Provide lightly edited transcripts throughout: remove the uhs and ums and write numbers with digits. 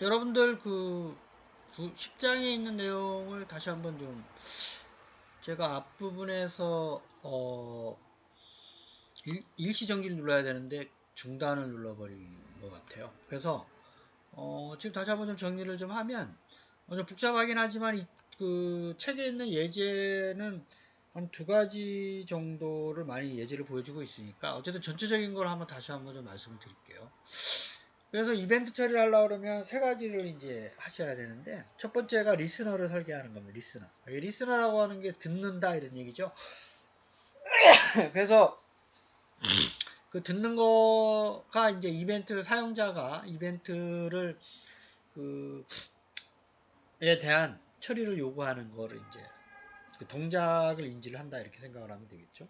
여러분들 10장에 있는 내용을 다시 한번 좀 제가 앞부분에서 일시정지를 눌러야 되는데 중단을 눌러버린 것 같아요. 그래서 지금 다시 한번 좀 정리를 좀 하면 좀 복잡하긴 하지만 그 책에 있는 예제는 한 두 가지 정도를 많이 예제를 보여주고 있으니까 어쨌든 전체적인 걸 한번 다시 한번 좀 말씀을 드릴게요. 그래서 이벤트 처리를 하려고 그러면 세 가지를 이제 하셔야 되는데, 첫 번째가 리스너를 설계하는 겁니다. 리스너. 리스너라고 하는 게 듣는다 이런 얘기죠. 그래서 그 듣는 거가 이제 이벤트 사용자가 이벤트를 에 대한 처리를 요구하는 거를 이제 그 동작을 인지를 한다 이렇게 생각을 하면 되겠죠.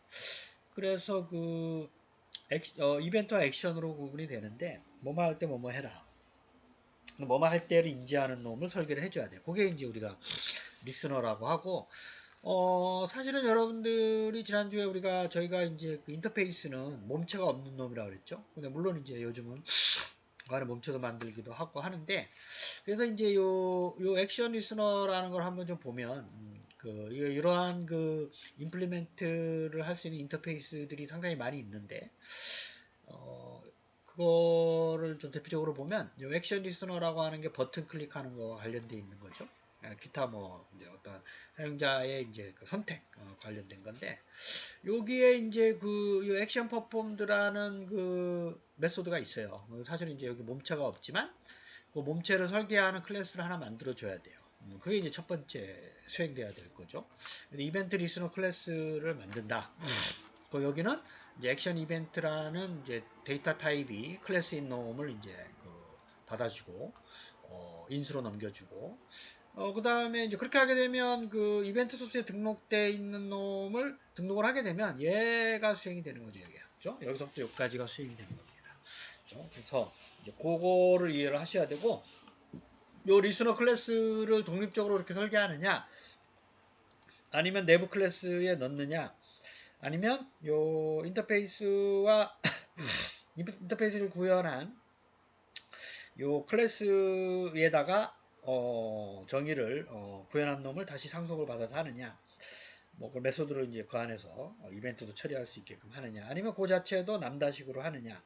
그래서 이벤트와 액션으로 구분이 되는데, 뭐뭐 할 때 뭐뭐 해라. 뭐뭐 할 때를 인지하는 놈을 설계를 해줘야 돼요. 그게 이제 우리가 리스너라고 하고, 사실은 여러분들이 지난주에 저희가 이제 그 인터페이스는 몸체가 없는 놈이라고 그랬죠. 근데 물론 이제 요즘은 그 안에 몸체도 만들기도 하고 하는데, 그래서 이제 요 액션 리스너라는 걸 한번 좀 보면, 이러한 임플리멘트를 할 수 있는 인터페이스들이 상당히 많이 있는데, 그거를 좀 대표적으로 보면 액션 리스너라고 하는 게 버튼 클릭하는 거와 관련되어 있는 거죠. 기타 이제 어떤 사용자의 이제 그 선택 관련된 건데, 여기에 이제 요 액션 퍼폼드라는 그 메소드가 있어요. 사실은 이제 여기 몸체가 없지만 그 몸체를 설계하는 클래스를 하나 만들어 줘야 돼요. 그게 이제 첫 번째 수행돼야 될 거죠. 이벤트 리스너 클래스를 만든다. 여기는 이제 액션 이벤트라는 이제 데이터 타입이 클래스인 놈을 이제 받아주고 인수로 넘겨주고, 그 다음에 이제 그렇게 하게 되면 그 이벤트 소스에 등록되어 있는 놈을 등록을 하게 되면 얘가 수행이 되는 거죠. 그죠? 여기서부터 여기까지가 수행이 되는 겁니다. 그죠? 그래서 이제 그거를 이해를 하셔야 되고, 요 리스너 클래스를 독립적으로 이렇게 설계하느냐, 아니면 내부 클래스에 넣느냐, 아니면 요 인터페이스와 인터페이스를 구현한 요 클래스에다가 정의를 구현한 놈을 다시 상속을 받아서 하느냐, 그 메소드를 이제 그 안에서 이벤트도 처리할 수 있게끔 하느냐, 아니면 그 자체도 남다식으로 하느냐,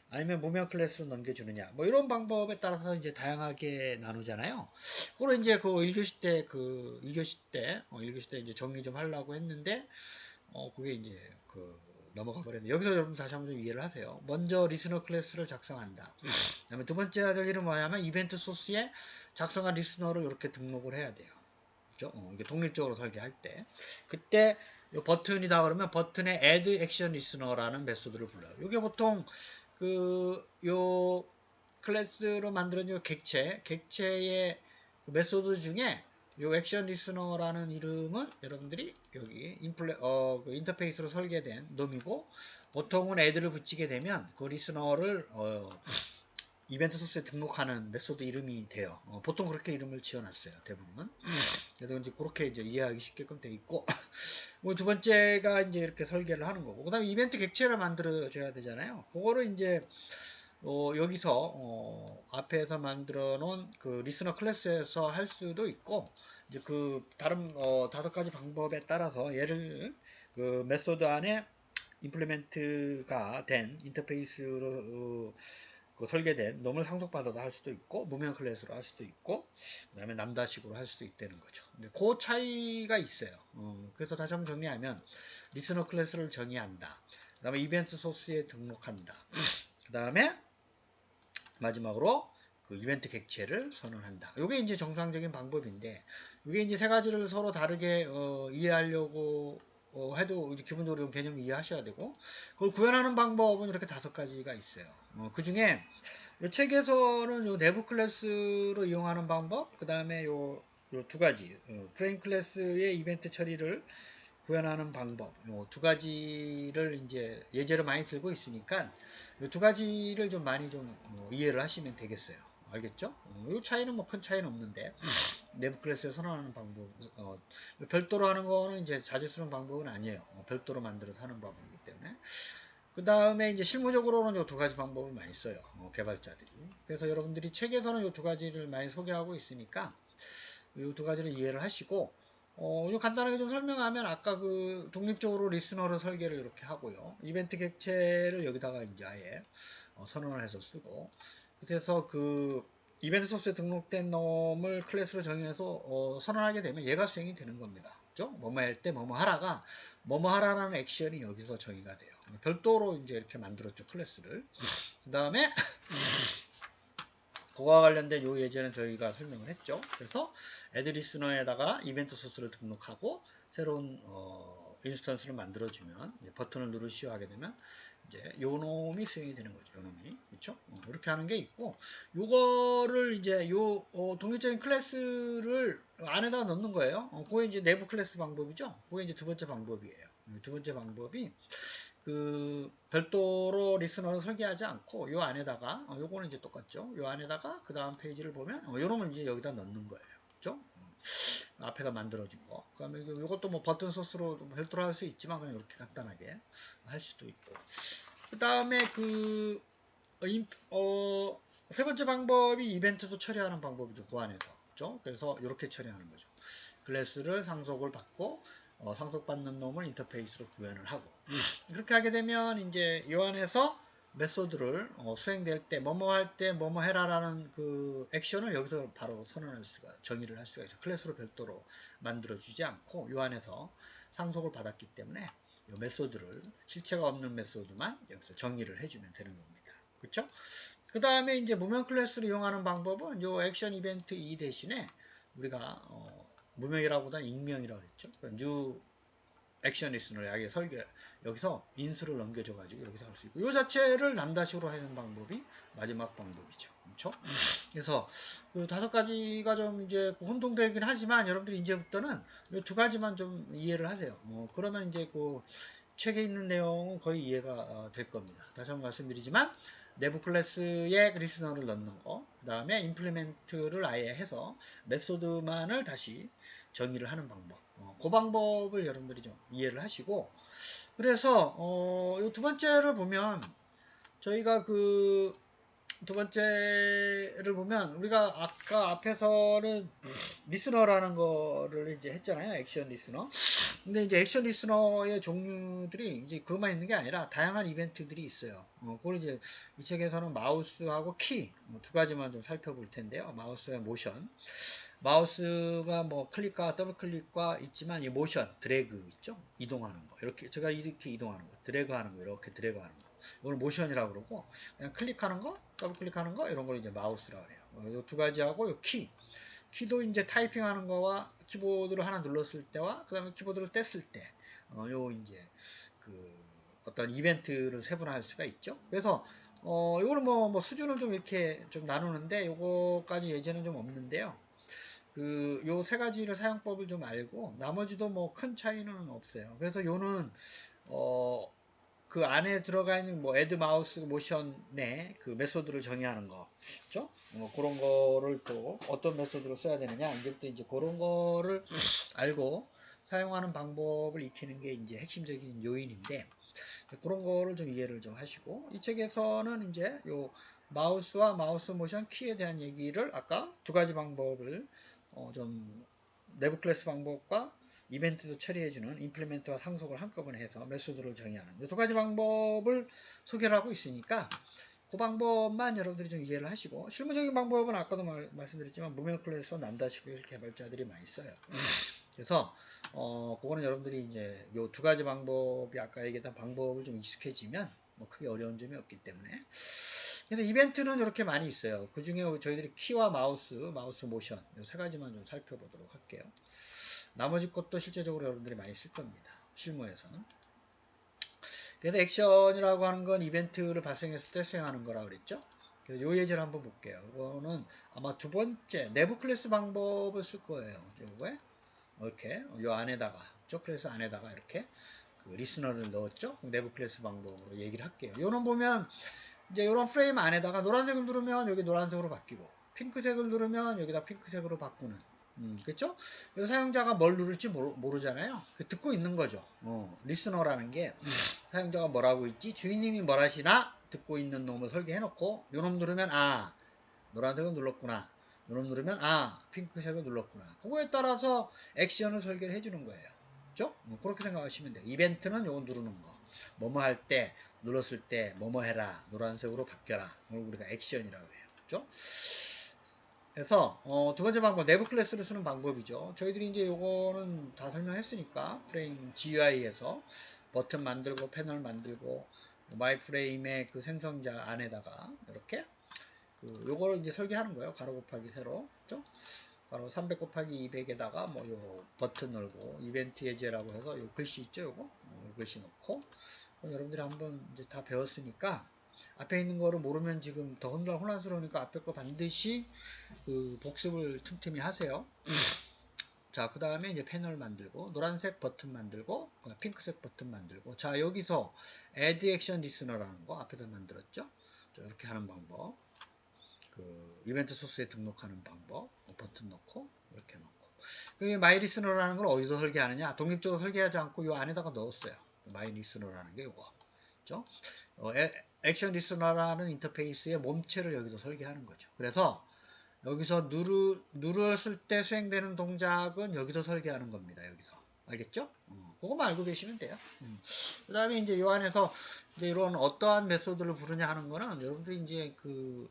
아니면 무명 클래스로 넘겨주느냐, 이런 방법에 따라서 이제 다양하게 나누잖아요. 그걸 이제 1교시 때, 1교시 때 이제 정리 좀 하려고 했는데, 그게 이제 넘어가 버렸는데, 여기서 여러분 다시 한번 좀 이해를 하세요. 먼저 리스너 클래스를 작성한다. 그다음에 두 번째 해야 될 일은 뭐냐면 이벤트 소스에 작성한 리스너를 이렇게 등록을 해야 돼요. 그죠? 이게 독립적으로 설계할 때, 그때 요 버튼이다 그러면 버튼에 add action listener라는 메소드를 불러요. 이게 보통 요 클래스로 만들어진 객체의 메소드 중에 요 액션 리스너라는 이름은 여러분들이 여기 인터페이스로 설계된 놈이고, 보통은 add를 붙이게 되면 그 리스너를 이벤트 소스에 등록하는 메소드 이름이 돼요. 보통 그렇게 이름을 지어놨어요. 대부분. 그래서 이제 그렇게 이제 이해하기 쉽게끔 돼 있고, 두 번째가 이제 이렇게 설계를 하는 거고, 그 다음에 이벤트 객체를 만들어줘야 되잖아요. 그거를 이제 여기서 앞에서 만들어 놓은 그 리스너 클래스에서 할 수도 있고, 이제 다른 다섯 가지 방법에 따라서 얘를 그 메소드 안에 임플리멘트가 된 인터페이스로 설계된 놈을 상속받아서 할 수도 있고, 무명 클래스로 할 수도 있고, 그 다음에 남다식으로 할 수도 있다는 거죠. 근데 그 차이가 있어요. 그래서 다시 한번 정리하면, 리스너 클래스를 정의한다. 그 다음에 이벤트 소스에 등록한다. 그 다음에 마지막으로 이벤트 객체를 선언한다. 이게 이제 정상적인 방법인데, 이게 이제 세 가지를 서로 다르게 이해하려고 해도 기본적으로 개념을 이해하셔야 되고, 그걸 구현하는 방법은 이렇게 다섯 가지가 있어요. 그 중에 이 책에서는 요 내부 클래스로 이용하는 방법, 그 다음에 요 두 가지 프레임 클래스의 이벤트 처리를 구현하는 방법, 요 두 가지를 이제 예제로 많이 들고 있으니까 이 두 가지를 좀 많이 좀 이해를 하시면 되겠어요. 알겠죠? 이 차이는 큰 차이는 없는데, 내부 클래스에 선언하는 방법, 별도로 하는 거는 이제 자주 쓰는 방법은 아니에요. 별도로 만들어서 하는 방법이기 때문에. 그 다음에 이제 실무적으로는 이 두 가지 방법을 많이 써요. 개발자들이. 그래서 여러분들이 책에서는 이 두 가지를 많이 소개하고 있으니까 이 두 가지를 이해를 하시고, 요 간단하게 좀 설명하면 아까 그 독립적으로 리스너를 설계를 이렇게 하고요. 이벤트 객체를 여기다가 이제 아예 선언을 해서 쓰고, 그래서 그 이벤트 소스에 등록된 놈을 클래스로 정해서 선언하게 되면 얘가 수행이 되는 겁니다. 그죠? 뭐뭐 할 때 뭐뭐 하라가 뭐뭐 하라라는 액션이 여기서 정의가 돼요. 별도로 이제 이렇게 만들었죠, 클래스를. 그 다음에 그거와 관련된 요 예제는 저희가 설명을 했죠. 그래서 애드 리스너에다가 이벤트 소스를 등록하고 새로운 인스턴스를 만들어주면 버튼을 누르시오 하게 되면 이제 요 놈이 수행이 되는 거죠. 요 놈이. 그렇죠? 이렇게 하는 게 있고, 요거를 이제 요 독립적인 클래스를 안에다가 넣는 거예요. 그게 이제 내부 클래스 방법이죠. 그게 이제 두 번째 방법이에요. 두 번째 방법이 그 별도로 리스너를 설계하지 않고 요 안에다가 요거는 이제 똑같죠. 요 안에다가 그 다음 페이지를 보면 요 놈을 이제 여기다 넣는 거예요. 그죠? 앞에가 만들어진 거. 그다음에 이것도 뭐 버튼 소스로 별도로 할 수 있지만 그냥 이렇게 간단하게 할 수도 있고. 그 다음에 그 세 번째 방법이 이벤트도 처리하는 방법이죠. 그 안에서. 그죠? 그래서 이렇게 처리하는 거죠. 클래스를 상속을 받고 상속받는 놈을 인터페이스로 구현을 하고 그렇게 하게 되면 이제 이 안에서 메소드를 수행될 때 뭐뭐 할 때 뭐뭐 해라라는 그 액션을 여기서 바로 선언할 수가 정의를 할 수가 있어요. 클래스로 별도로 만들어 주지 않고 이 안에서 상속을 받았기 때문에 이 메소드를 실체가 없는 메소드만 여기서 정의를 해주면 되는 겁니다. 그렇죠? 그 다음에 이제 무명 클래스를 이용하는 방법은 이 액션 이벤트 2 대신에 우리가 무명이라고보다는 익명이라고 했죠. 뉴 액션 리스너를 아예 여기서 인수를 넘겨줘가지고 여기서 할 수 있고, 이 자체를 남다식으로 하는 방법이 마지막 방법이죠. 그렇죠? 그래서 그 다섯 가지가 좀 이제 혼동되긴 하지만 여러분들이 이제부터는 이 두 가지만 좀 이해를 하세요. 그러면 이제 그 책에 있는 내용은 거의 이해가 될 겁니다. 다시 한번 말씀드리지만 내부 클래스에 리스너를 넣는 거, 그 다음에 임플리멘트를 아예 해서 메소드만을 다시 정의를 하는 방법. 그 방법을 여러분들이 좀 이해를 하시고, 그래서 이 두 번째를 보면 저희가 그 두 번째를 보면 우리가 아까 앞에서는 리스너라는 거를 이제 했잖아요. 액션 리스너. 근데 이제 액션 리스너의 종류들이 이제 그것만 있는 게 아니라 다양한 이벤트들이 있어요. 그걸 이제 이 책에서는 마우스하고 키 두 가지만 좀 살펴볼 텐데요. 마우스의 모션. 마우스가 뭐 클릭과 더블 클릭과 있지만 이 모션, 드래그 있죠? 이동하는 거. 이렇게 제가 이렇게 이동하는 거, 드래그 하는 거, 이렇게 드래그 하는 거. 이걸 모션이라고 그러고 그냥 클릭하는 거, 더블 클릭하는 거 이런 걸 이제 마우스라고 해요. 이 두 가지하고 이 키. 키도 이제 타이핑하는 거와 키보드를 하나 눌렀을 때와 그다음에 키보드를 뗐을 때, 요 이제 그 어떤 이벤트를 세분화할 수가 있죠. 그래서 요거는 뭐 수준을 좀 이렇게 좀 나누는데 요거까지 예제는 좀 없는데요. 그 요 세 가지를 사용법을 좀 알고 나머지도 뭐 큰 차이는 없어요. 그래서 요는 그 안에 들어가 있는 뭐 애드 마우스 모션의 그 메소드를 정의하는 거, 그죠? 그런 거를 또 어떤 메소드로 써야 되느냐, 이제부터 이제 그런 거를 알고 사용하는 방법을 익히는 게 이제 핵심적인 요인인데, 그런 거를 좀 이해를 좀 하시고, 이 책에서는 이제 요 마우스와 마우스 모션 키에 대한 얘기를 아까 두 가지 방법을 좀 내부 클래스 방법과 이벤트도 처리해주는 임플리멘트와 상속을 한꺼번에 해서 메소드를 정의하는 이 두 가지 방법을 소개를 하고 있으니까 그 방법만 여러분들이 좀 이해를 하시고, 실무적인 방법은 아까도 말씀드렸지만 무명 클래스와 남다식 개발자들이 많이 써요. 그래서 그거는 여러분들이 이제 요 두 가지 방법이 아까 얘기했던 방법을 좀 익숙해지면 뭐 크게 어려운 점이 없기 때문에. 그래서 이벤트는 이렇게 많이 있어요. 그 중에 저희들이 키와 마우스 모션 이 세 가지만 좀 살펴보도록 할게요. 나머지 것도 실제적으로 여러분들이 많이 쓸 겁니다. 실무에서는. 그래서 액션이라고 하는 건 이벤트를 발생했을 때 수행하는 거라고 그랬죠. 그래서 요 예제를 한번 볼게요. 이거는 아마 두 번째 내부 클래스 방법을 쓸 거예요. 요거에 이렇게 요 안에다가 클래스 안에다가 이렇게 그 리스너를 넣었죠. 내부 클래스 방법으로 얘기를 할게요. 요는 보면 이제 이런 프레임 안에다가 노란색을 누르면 여기 노란색으로 바뀌고 핑크색을 누르면 여기다 핑크색으로 바꾸는, 그렇죠? 그래서 사용자가 뭘 누를지 모르잖아요. 듣고 있는 거죠. 리스너라는 게 사용자가 뭐라고 있지? 주인님이 뭘 하시나? 듣고 있는 놈을 설계해놓고 요놈 누르면 노란색을 눌렀구나. 요놈 누르면 핑크색을 눌렀구나. 그거에 따라서 액션을 설계를 해주는 거예요. 그죠? 그렇게 생각하시면 돼요. 이벤트는 요거 누르는 거. 뭐뭐 할 때, 눌렀을 때 뭐뭐 해라. 노란색으로 바뀌어라. 이걸 우리가 액션이라고 해요. 그죠? 그래서 두 번째 방법, 내부 클래스를 쓰는 방법이죠. 저희들이 이제 요거는 다 설명했으니까 프레임 GUI에서 버튼 만들고 패널 만들고 마이 프레임의 그 생성자 안에다가 이렇게 요거를 이제 설계하는 거예요. 가로 곱하기 세로, 그죠? 가로 300 곱하기 200에다가 뭐 요 버튼 넣고 이벤트 예제라고 해서 요 글씨 있죠, 요거 글씨 넣고 여러분들이 한번 이제 다 배웠으니까 앞에 있는 거를 모르면 지금 더 혼란스러우니까 앞에 거 반드시 그 복습을 틈틈이 하세요. 자, 그 다음에 이제 패널 만들고, 노란색 버튼 만들고, 핑크색 버튼 만들고, 자, 여기서 add action listener라는 거 앞에서 만들었죠? 이렇게 하는 방법. 그 이벤트 소스에 등록하는 방법. 버튼 넣고, 이렇게 넣고. 여기 my listener라는 걸 어디서 설계하느냐? 독립적으로 설계하지 않고 이 안에다가 넣었어요. my listener라는 게 이거. 그죠? 액션 리스너라는 인터페이스의 몸체를 여기서 설계하는 거죠. 그래서 여기서 누르었을 때 수행되는 동작은 여기서 설계하는 겁니다. 여기서. 알겠죠? 그거만 알고 계시면 돼요. 그 다음에 이제 이 안에서 이제 이런 어떠한 메소드를 부르냐 하는 거는 여러분들이 이제 그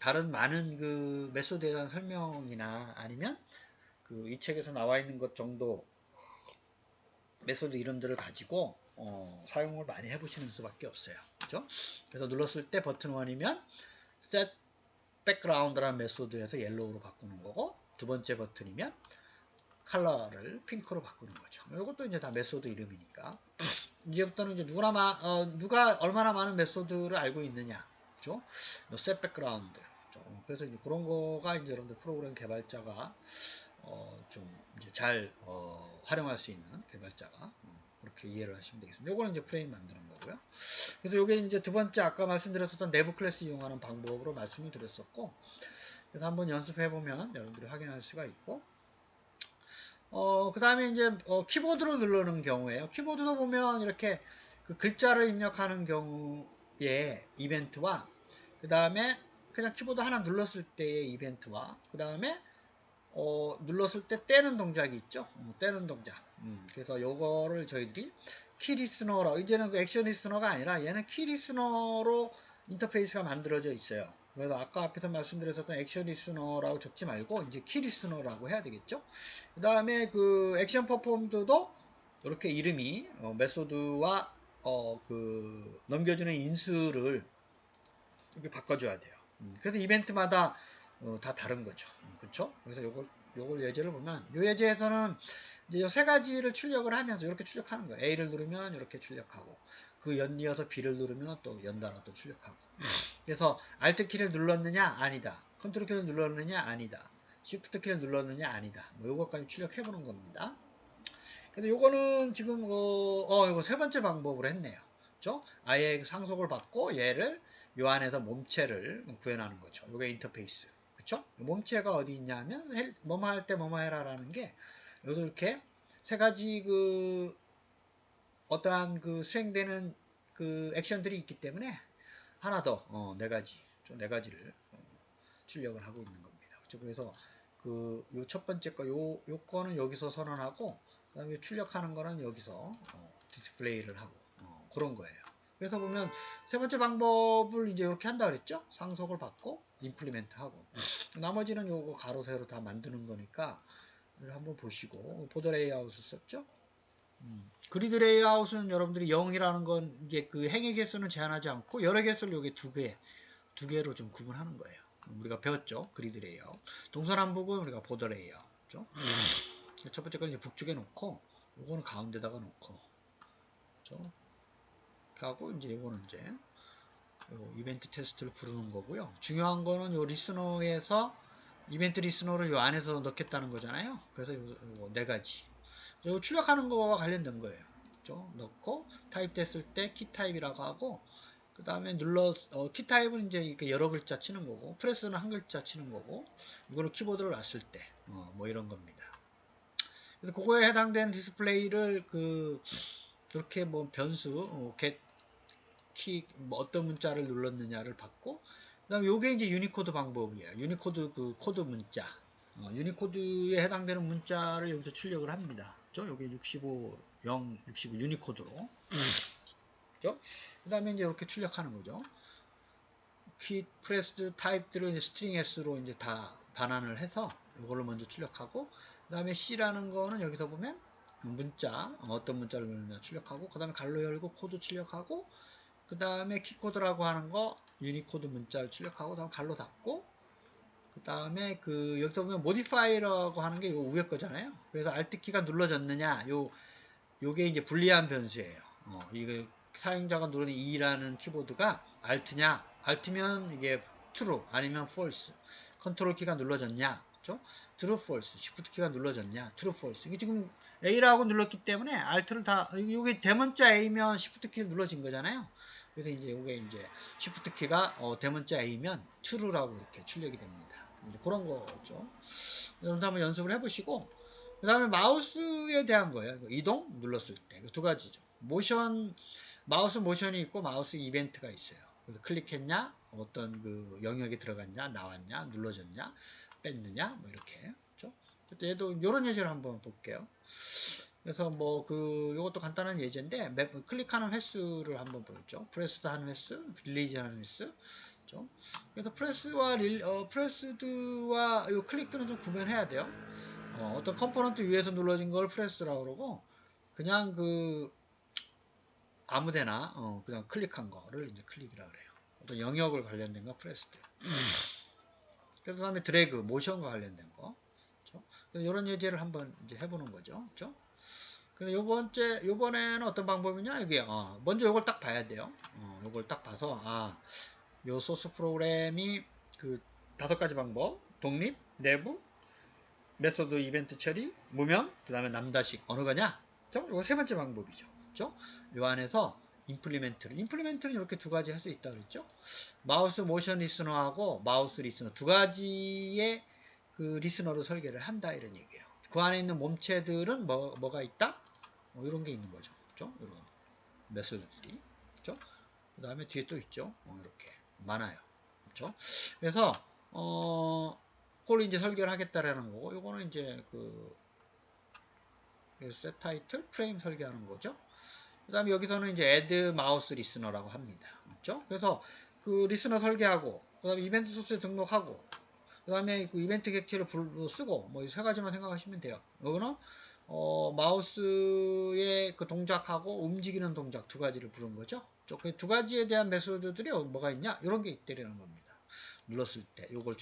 다른 많은 그 메소드에 대한 설명이나 아니면 그 이 책에서 나와 있는 것 정도 메소드 이름들을 가지고 사용을 많이 해보시는 수밖에 없어요. 그죠? 그래서 눌렀을 때 버튼 1이면 set background라는 메소드에서 옐로우로 바꾸는 거고 두 번째 버튼이면 컬러를 핑크로 바꾸는 거죠. 이것도 이제 다 메소드 이름이니까 이제부터는 이제 누가 얼마나 많은 메소드를 알고 있느냐, 그죠? set background. 그래서 이제 그런 거가 이제 여러분들 프로그램 개발자가 좀 이제 잘 활용할 수 있는 개발자가 그렇게 이해를 하시면 되겠습니다. 요거는 이제 프레임 만드는 거고요. 그래서 요게 이제 두 번째 아까 말씀드렸었던 내부 클래스 이용하는 방법으로 말씀을 드렸었고, 그래서 한번 연습해 보면 여러분들이 확인할 수가 있고, 그 다음에 이제 키보드를 누르는 경우에요. 키보드도 보면 이렇게 그 글자를 입력하는 경우에 이벤트와 그 다음에 그냥 키보드 하나 눌렀을 때의 이벤트와 그 다음에 눌렀을 때 떼는 동작이 있죠. 떼는 동작. 그래서 요거를 저희들이 키 리스너로, 이제는 그 액션 리스너가 아니라 얘는 키 리스너로 인터페이스가 만들어져 있어요. 그래서 아까 앞에서 말씀드렸었던 액션 리스너라고 적지 말고 이제 키 리스너라고 해야 되겠죠. 그 다음에 그 액션 퍼폼드도 이렇게 이름이 메소드와 그 넘겨주는 인수를 이렇게 바꿔줘야 돼요. 그래서 이벤트마다 다 다른 거죠. 그렇죠? 그래서 요걸 예제를 보면 요 예제에서는 이제 요 세 가지를 출력을 하면서 이렇게 출력하는 거예요. A를 누르면 이렇게 출력하고 그 연이어서 B를 누르면 또 연달아 또 출력하고. 그래서 Alt 키를 눌렀느냐? 아니다. 컨트롤 키를 눌렀느냐? 아니다. Shift 키를 눌렀느냐? 아니다. 뭐 요것까지 출력해 보는 겁니다. 그래서 요거는 지금 이거 세 번째 방법으로 했네요. 그렇죠? 아예 상속을 받고 얘를 요 안에서 몸체를 구현하는 거죠. 요게 인터페이스. 그쵸? 몸체가 어디 있냐면, 뭐뭐 할 때 뭐뭐 해라라는 게, 여기 이렇게 세 가지 어떠한 수행되는 액션들이 있기 때문에, 하나 더, 네 가지를 출력을 하고 있는 겁니다. 그쵸? 그래서 요 첫 번째 거, 요 거는 여기서 선언하고, 그 다음에 출력하는 거는 여기서 디스플레이를 하고, 그런 거예요. 그래서 보면 세 번째 방법을 이제 이렇게 한다 그랬죠? 상속을 받고 임플리멘트 하고 나머지는 요거 가로 세로 다 만드는 거니까 한번 보시고 보드 레이아웃을 썼죠? 그리드 레이아웃은 여러분들이 0이라는 건 이제 그 행의 개수는 제한하지 않고 여러 개수를 요게 두 개로 좀 구분하는 거예요. 우리가 배웠죠? 그리드 레이아웃. 동서남북은 우리가 보드 레이아웃. 첫 번째 건 이제 북쪽에 놓고 요거는 가운데다가 놓고 그렇죠? 하고 이제 이거는 이제 이벤트 테스트를 부르는 거고요. 중요한 거는 요 리스너에서 이벤트 리스너를 요 안에서 넣겠다는 거잖아요. 그래서 요 네 가지. 요 출력하는 거와 관련된 거예요. 그렇죠? 넣고 타입 됐을 때 키 타입이라고 하고 그 다음에 키 타입은 이제 여러 글자 치는 거고 프레스는 한 글자 치는 거고 이거를 키보드를 놨을 때 뭐 이런 겁니다. 그래서 그거에 해당된 디스플레이를 이렇게 뭐 변수 get 키 뭐 어떤 문자를 눌렀느냐를 받고 그다음에 요게 이제 유니코드 방법이에요. 유니코드 그 코드 문자. 유니코드에 해당되는 문자를 여기서 출력을 합니다. 그죠? 요게 65, 0, 65 유니코드로. 그죠? 그다음에 이제 이렇게 출력하는 거죠. 키 프레스드 타입들을 이제 스트링 s로 이제 다 반환을 해서 이걸로 먼저 출력하고 그다음에 C라는 거는 여기서 보면 문자 어떤 문자를 누르냐 출력하고 그다음에 갈로 열고 코드 출력하고 그다음에 키코드라고 하는 거 유니코드 문자를 출력하고 그다음에 갈로 닫고 그다음에 그 여기서 보면 모디파이라고 하는 게 요 위에 거잖아요. 그래서 Alt 키가 눌러졌느냐 요게 이제 불리한 변수예요. 이게 사용자가 누르는 E라는 키보드가 Alt냐? Alt면 이게 True 아니면 False. 컨트롤 키가 눌러졌냐? 그죠? True, False. Shift 키가 눌러졌냐? True, False. 이게 지금 A라고 눌렀기 때문에 Alt를 다 이게 대문자 A면 Shift 키를 눌러진 거잖아요. 그래서 이제 이게 이제 Shift 키가 대문자 A면 True라고 이렇게 출력이 됩니다. 이제 그런 거죠. 여러분도 한번 연습을 해보시고 그 다음에 마우스에 대한 거예요. 이동 눌렀을 때 두 가지죠. 모션 마우스 모션이 있고 마우스 이벤트가 있어요. 그래서 클릭했냐, 어떤 그 영역에 들어갔냐, 나왔냐, 눌러졌냐, 뺐느냐, 뭐 이렇게. 그렇죠? 얘도 이런 예제를 한번 볼게요. 그래서 뭐 그 요것도 간단한 예제인데 클릭하는 횟수를 한번 보였죠. 프레스드 하는 횟수, 릴리즈 하는 횟수. 그렇죠? 그래서 프레스드와 요 클릭들은 좀 구별해야 돼요. 어떤 컴포넌트 위에서 눌러진 걸 프레스라고 그러고 그냥 그 아무데나 그냥 클릭한 거를 이제 클릭이라 그래요. 어떤 영역을 관련된 거 프레스드. 그래서 다음에 드래그 모션과 관련된 거. 그렇죠? 이런 예제를 한번 이제 해보는 거죠. 그렇죠? 그래서 요번에는 어떤 방법이냐 이게 먼저 요걸 딱 봐야 돼요. 요걸 딱 봐서 요 소스 프로그램이 그 5가지 방법 독립, 내부, 메소드 이벤트 처리, 무명, 그 다음에 남다식 어느 거냐? 이거 세 번째 방법이죠. 그죠? 요 안에서 임플리멘트는 이렇게 두 가지 할 수 있다 그랬죠? 마우스 모션 리스너하고 마우스 리스너 두 가지의 그 리스너로 설계를 한다 이런 얘기예요. 그 안에 있는 몸체들은 뭐가 있다? 이런 게 있는 거죠. 그죠? 이런 메소드들이. 그죠? 그 다음에 뒤에 또 있죠. 이렇게 많아요. 그죠? 그래서 그걸 이제 설계를 하겠다라는 거고, 요거는 이제 셋 타이틀 프레임 설계하는 거죠. 그 다음에 여기서는 이제 add mouse listener라고 합니다. 맞죠? 그래서 그 리스너 설계하고, 그 다음에 이벤트 소스에 등록하고, 그 다음에 그 이벤트 객체를 쓰고, 뭐 이 세 가지만 생각하시면 돼요. 요거는 마우스의 그 동작하고 움직이는 동작 두 가지를 부른 거죠. 그 두 가지에 대한 메소드들이 뭐가 있냐? 이런 게 있다라는 겁니다. 눌렀을 때 요걸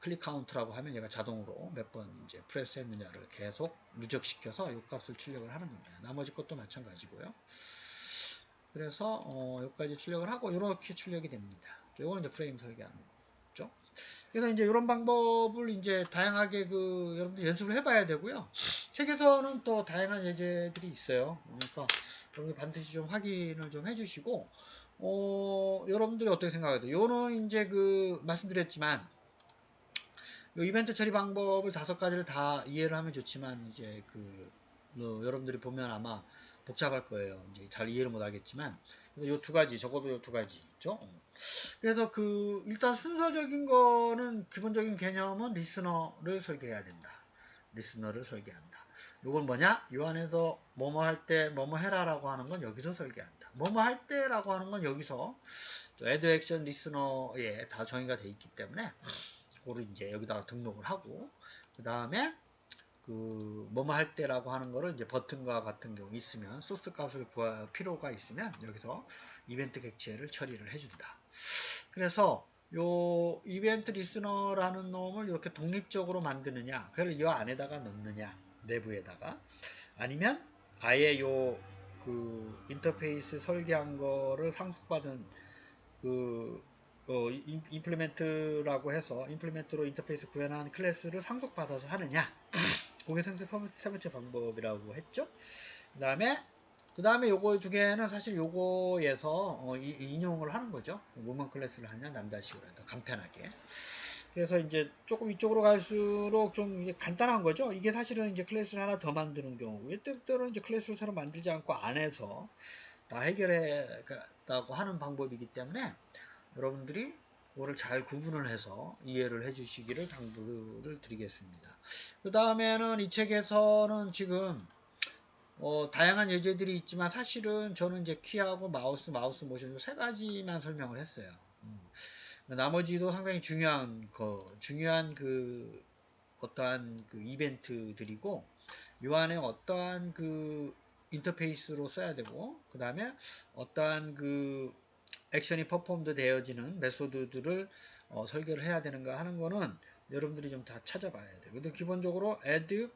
클릭 카운트라고 하면 얘가 자동으로 몇 번 이제 프레스 했느냐를 계속 누적시켜서 요 값을 출력을 하는 겁니다. 나머지 것도 마찬가지고요. 그래서 여기까지 출력을 하고 이렇게 출력이 됩니다. 요거는 이제 프레임 설계하는 거죠. 그래서 이제 이런 방법을 이제 다양하게 여러분들 연습을 해봐야 되고요. 책에서는 또 다양한 예제들이 있어요. 그러니까 여러분들 반드시 좀 확인을 좀 해주시고, 여러분들이 어떻게 생각해요? 요는 이제 말씀드렸지만, 요 이벤트 처리 방법을 5가지를 다 이해를 하면 좋지만, 이제 여러분들이 보면 아마 복잡할 거예요. 이제 잘 이해를 못 하겠지만, 요 두 가지, 적어도 요 두 가지 있죠. 그래서 일단 순서적인 거는 기본적인 개념은 리스너를 설계해야 된다. 리스너를 설계한다. 이건 뭐냐? 요 안에서 뭐뭐 할 때 뭐뭐 해라라고 하는 건 여기서 설계한다. 뭐뭐 할 때라고 하는 건 여기서 add action 리스너에 다 정의가 되어 있기 때문에 그거를 이제 여기다가 등록을 하고 그 다음에 뭐뭐 할 때라고 하는 거를 이제 버튼과 같은 경우 있으면 소스 값을 구할 필요가 있으면 여기서 이벤트 객체를 처리를 해준다. 그래서 요 이벤트 리스너라는 놈을 이렇게 독립적으로 만드느냐, 그걸 이 안에다가 넣느냐, 내부에다가 아니면 아예 인터페이스 설계한 거를 상속받은 임플리멘트라고 해서 임플리멘트로 인터페이스 구현한 클래스를 상속받아서 하느냐. 그게 세 번째 방법이라고 했죠. 그 다음에 요거 두 개는 사실 요거에서 인용을 하는 거죠. 무먼 클래스를 하냐 남다식으로 간편하게. 그래서 이제 조금 이쪽으로 갈수록 좀 이제 간단한 거죠. 이게 사실은 이제 클래스를 하나 더 만드는 경우고, 이때부터는 이제 클래스를 새로 만들지 않고 안에서 다 해결했다고 하는 방법이기 때문에 여러분들이 그거를 잘 구분을 해서 이해를 해 주시기를 당부를 드리겠습니다. 그 다음에는 이 책에서는 지금 다양한 예제들이 있지만 사실은 저는 이제 키하고 마우스 모션 세 가지만 설명을 했어요. 나머지도 상당히 중요한 그 어떠한 그 이벤트들이고 요 안에 어떠한 그 인터페이스로 써야 되고 그 다음에 어떠한 그 액션이 퍼폼드 되어지는 메소드들을 설계를 해야 되는가 하는 거는 여러분들이 좀 다 찾아봐야 돼요. 근데 기본적으로 add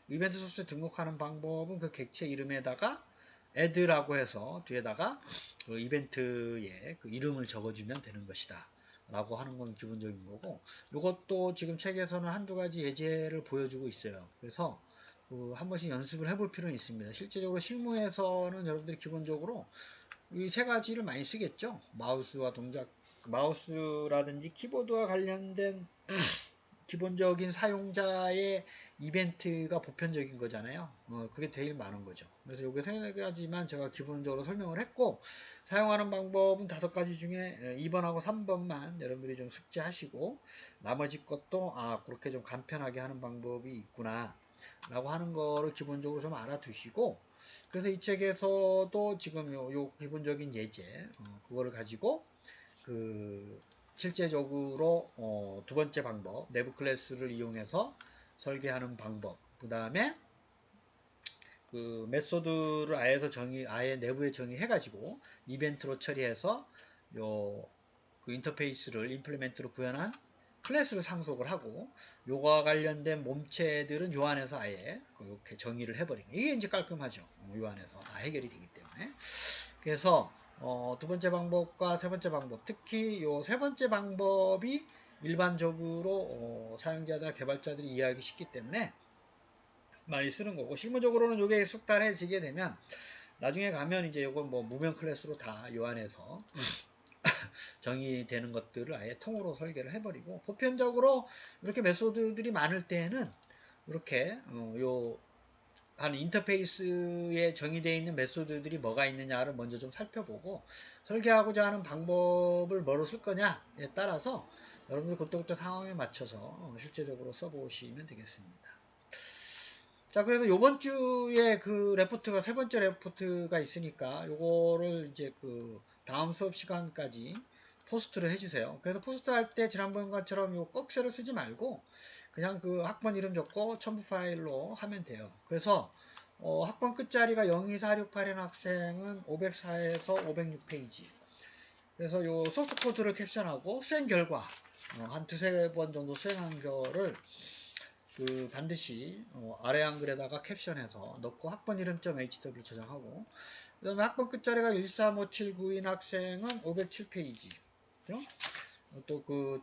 이벤트 소스에 등록하는 방법은 그 객체 이름에다가 add라고 해서 뒤에다가 그 이벤트의 그 이름을 적어주면 되는 것이다. 라고 하는 건 기본적인 거고, 이것도 지금 책에서는 한두 가지 예제를 보여주고 있어요. 그래서 한 번씩 연습을 해볼 필요는 있습니다. 실제적으로 실무에서는 여러분들이 기본적으로 이 세 가지를 많이 쓰겠죠. 마우스라든지 키보드와 관련된 기본적인 사용자의 이벤트가 보편적인 거잖아요. 그게 제일 많은 거죠. 그래서 요게 세 가지만 제가 기본적으로 설명을 했고, 사용하는 방법은 5가지 중에 2번하고 3번만 여러분들이 좀 숙지하시고, 나머지 것도, 그렇게 좀 간편하게 하는 방법이 있구나, 라고 하는 거를 기본적으로 좀 알아두시고, 그래서 이 책에서도 지금 요 기본적인 예제, 그거를 가지고, 실제적으로 두 번째 방법, 내부 클래스를 이용해서 설계하는 방법, 그 다음에 그 메소드를 아예 내부에 정의해가지고 이벤트로 처리해서 그 인터페이스를 임플리멘트로 구현한 클래스를 상속을 하고, 요거와 관련된 몸체들은 요 안에서 아예 그렇게 정의를 해버리는, 이게 이제 깔끔하죠. 요 안에서 다 해결이 되기 때문에. 그래서 두 번째 방법과 세 번째 방법, 특히 요 세 번째 방법이 일반적으로 사용자들이나 개발자들이 이해하기 쉽기 때문에 많이 쓰는 거고, 실무적으로는 요게 숙달해지게 되면 나중에 가면 이제 요건 뭐 무명 클래스로 다 요 안에서 정의되는 것들을 아예 통으로 설계를 해버리고, 보편적으로 이렇게 메소드들이 많을 때에는 이렇게 한 인터페이스에 정의되어 있는 메소드들이 뭐가 있느냐를 먼저 좀 살펴보고, 설계하고자 하는 방법을 뭐로 쓸 거냐에 따라서 여러분들 그때그때 상황에 맞춰서 실제적으로 써보시면 되겠습니다. 자, 그래서 요번 주에 그 레포트가 세 번째 레포트가 있으니까 요거를 이제 그 다음 수업 시간까지 포스트를 해주세요. 그래서 포스트 할 때 지난번처럼 요 꺽쇠를 쓰지 말고 그냥 그 학번 이름 적고 첨부 파일로 하면 돼요. 그래서 학번 끝자리가 02468인 학생은 504에서 506페이지. 그래서 요 소스 코드를 캡션하고 수행 결과 한 두세 번 정도 수행한 거를 반드시 아래 한글에다가 캡션해서 넣고 학번 이름.hw 저장하고, 그 다음에 학번 끝자리가 13579인 학생은 507페이지. 또 그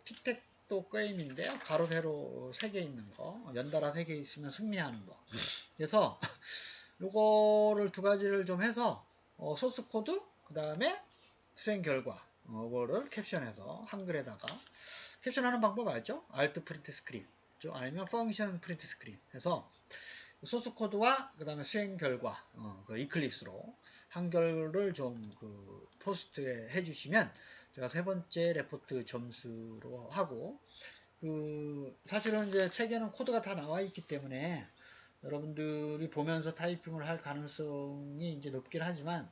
틱택도 게임인데요. 가로 세로 3개 있는 거, 연달아 3개 있으면 승리하는 거. 그래서 요거를 두 가지를 좀 해서 소스 코드, 그 다음에 수행 결과, 이거를 캡션해서 한글에다가, 캡션하는 방법 알죠? Alt 프린트 스크린, 아니면 펑션 프린트 스크린 해서 소스 코드와 그 다음에 수행 결과, 그 이클립스로 한글을 좀 포스트에 해주시면 제가 세 번째 레포트 점수로 하고, 사실은 이제 책에는 코드가 다 나와 있기 때문에 여러분들이 보면서 타이핑을 할 가능성이 이제 높긴 하지만,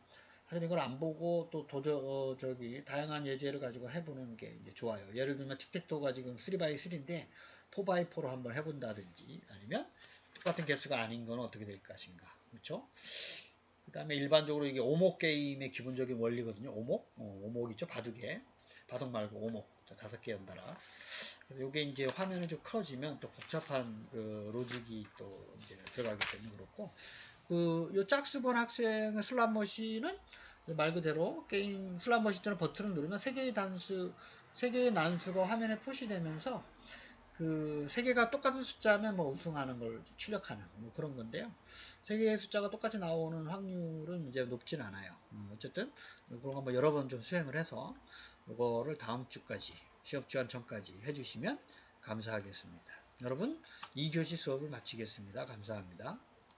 사실 이걸 안 보고 또 다양한 예제를 가지고 해보는 게 이제 좋아요. 예를 들면 틱택도가 지금 3x3인데 4x4로 한번 해본다든지, 아니면 똑같은 개수가 아닌 건 어떻게 될 것인가. 그렇죠? 그 다음에 일반적으로 이게 오목 게임의 기본적인 원리거든요. 오목 있죠? 바둑에. 바둑 말고 오목. 5개 연달아. 그래서 이게 이제 화면이 좀 커지면 또 복잡한 로직이 또 이제 들어가기 때문에 그렇고, 요 짝수번 학생의 슬롯머신은 말 그대로 게임 슬롯머신 때는 버튼을 누르면 3개의 난수가 화면에 표시되면서 3개가 똑같은 숫자면 뭐 우승하는 걸 출력하는 뭐 그런 건데요. 3개의 숫자가 똑같이 나오는 확률은 이제 높진 않아요. 어쨌든 그런 거 뭐 여러 번 좀 수행을 해서 이거를 다음 주까지 시험 지원 전까지 해주시면 감사하겠습니다. 여러분 2교시 수업을 마치겠습니다. 감사합니다.